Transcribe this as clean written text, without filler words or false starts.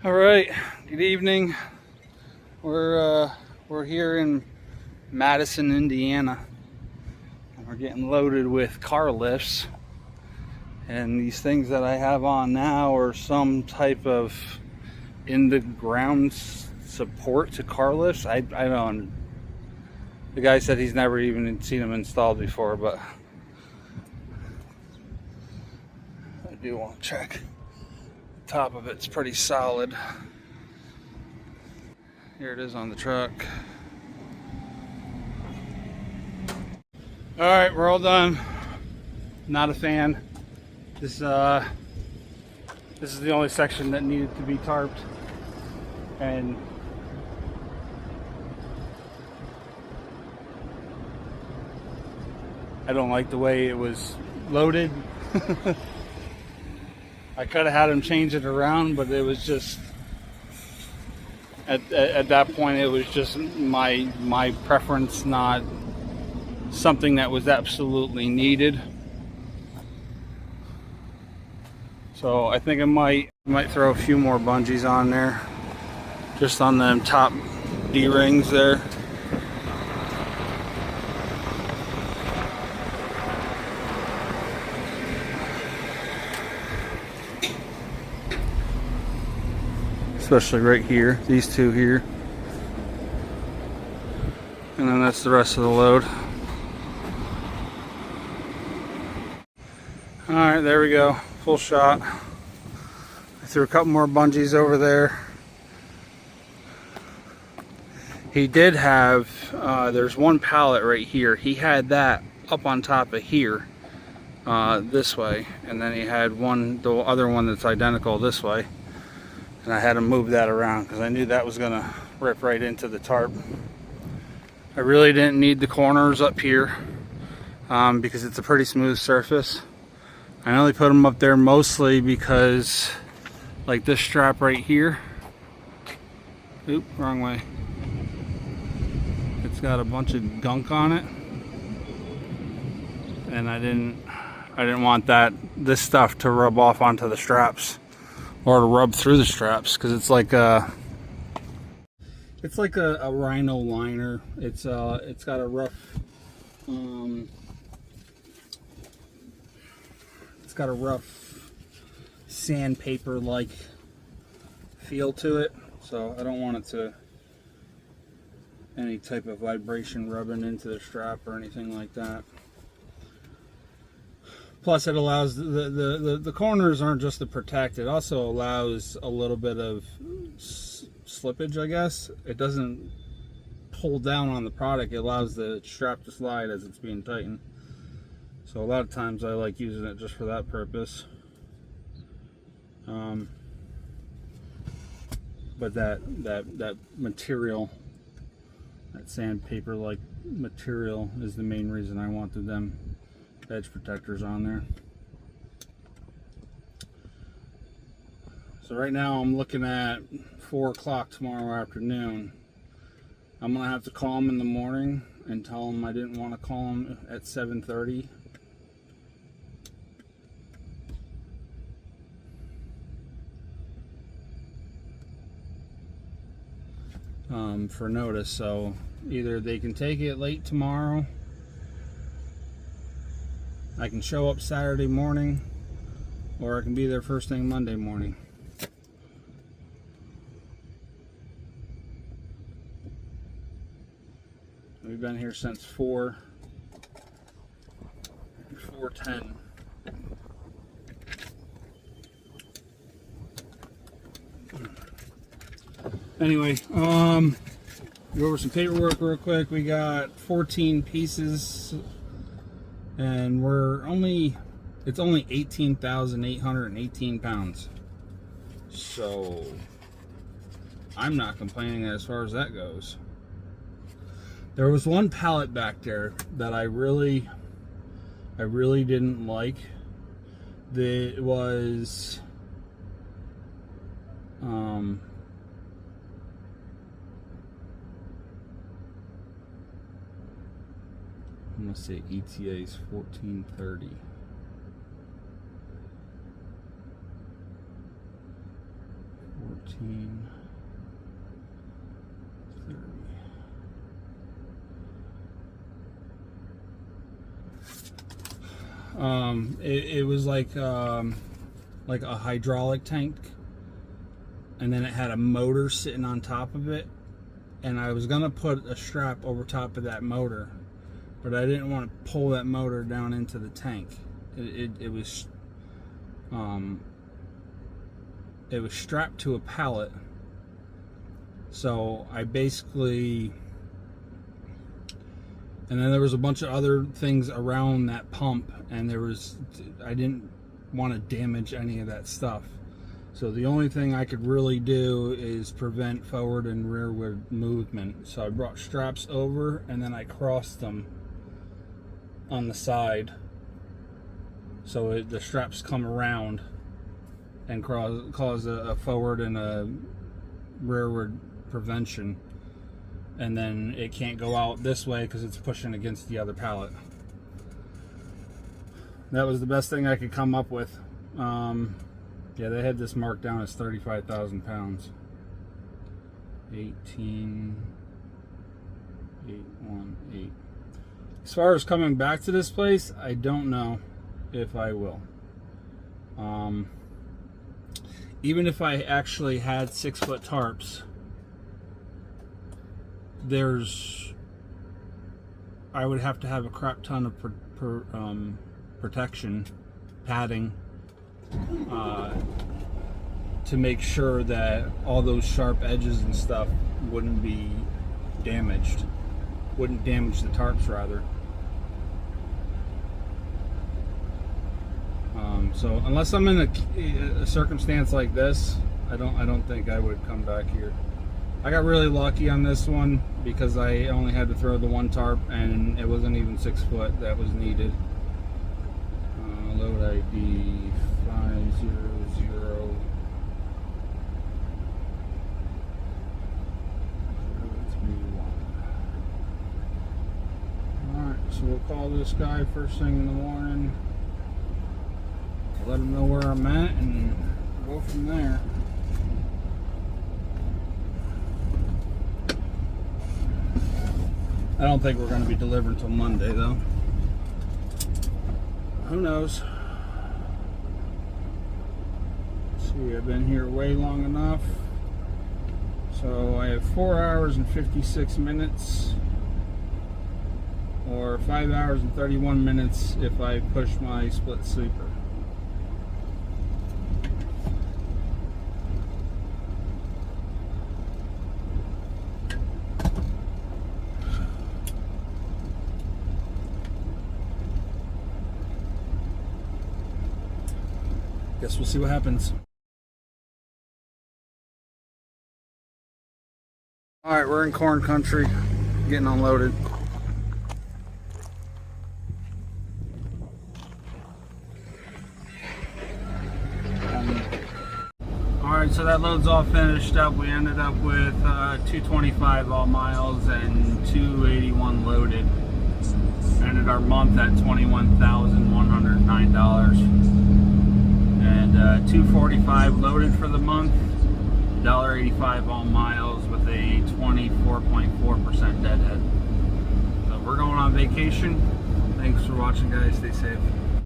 All right, good evening. We're here in Madison, Indiana, and we're getting loaded with car lifts. And these things that I have on now are some type of in the ground support to car lifts. I don't. The guy said he's never even seen them installed before, but I do want to check. The top of it's pretty solid. Here it is on the truck. All right, we're all done. Not a fan. This is the only section that needed to be tarped, and I don't like the way it was loaded. I could have had him change it around, but it was just at that point it was just my preference, not something that was absolutely needed. So I think I might throw a few more bungees on there, just on them top D-rings there. Especially right here, these two here. And then that's the rest of the load. All right, there we go, full shot. I threw a couple more bungees over there. He did have, there's one pallet right here. He had that up on top of here, this way. And then he had the other one that's identical this way. And I had to move that around because I knew that was gonna rip right into the tarp. I really didn't need the corners up here because it's a pretty smooth surface. I only put them up there mostly because, like this strap right here, oop, wrong way. It's got a bunch of gunk on it, and I didn't want this stuff to rub off onto the straps or to rub through the straps, because it's like a rhino liner. It's got a rough sandpaper like feel to it, so I don't want it to any type of vibration rubbing into the strap or anything like that. Plus, it allows the corners aren't just to protect, it also allows a little bit of slippage, I guess. It doesn't pull down on the product, it allows the strap to slide as it's being tightened. So a lot of times I like using it just for that purpose. But that material, that sandpaper like material, is the main reason I wanted them edge protectors on there. So right now I'm looking at 4 o'clock tomorrow afternoon. I'm gonna have to call them in the morning and tell them I didn't want to call them at 7:30. For notice, so either they can take it late tomorrow, I can show up Saturday morning, or I can be there first thing Monday morning. We've been here since 4:10. Anyway, go over some paperwork real quick. We got 14 pieces, and it's only 18,818 pounds. So I'm not complaining as far as that goes. There was one pallet back there that I really didn't like. It was I'm gonna say ETA is 1430. 15, 30. It was like a hydraulic tank, and then it had a motor sitting on top of it, and I was gonna put a strap over top of that motor, but I didn't want to pull that motor down into the tank. It was strapped to a pallet, so I basically, and then there was a bunch of other things around that pump, and I didn't want to damage any of that stuff. So the only thing I could really do is prevent forward and rearward movement. So I brought straps over, and then I crossed them on the side, so the straps come around and cause a forward and a rearward prevention, and then it can't go out this way because it's pushing against the other pallet. That was the best thing I could come up with. Yeah, they had this marked down as 35,000 pounds. 18,818. As far as coming back to this place, I don't know if I will. Even if I actually had 6-foot tarps, I would have to have a crap ton of protection, padding, to make sure that all those sharp edges and stuff wouldn't be damaged, wouldn't damage the tarps rather. So unless I'm in a circumstance like this, I don't think I would come back here. I got really lucky on this one because I only had to throw the one tarp, and it wasn't even 6 foot that was needed. Load ID 500. Alright, so we'll call this guy first thing in the morning. Let him know where I'm at and go from there. I don't think we're going to be delivered until Monday though. Who knows? Let's see, I've been here way long enough. So I have 4 hours and 56 minutes. Or 5 hours and 31 minutes if I push my split sleeper. Guess we'll see what happens. Alright, we're in corn country, getting unloaded. Alright, so that load's all finished up. We ended up with 225 all miles and 281 loaded. Ended our month at $21,109. And 245 loaded for the month, $1.85 all miles with a 24.4% deadhead. So we're going on vacation. Thanks for watching, guys. Stay safe.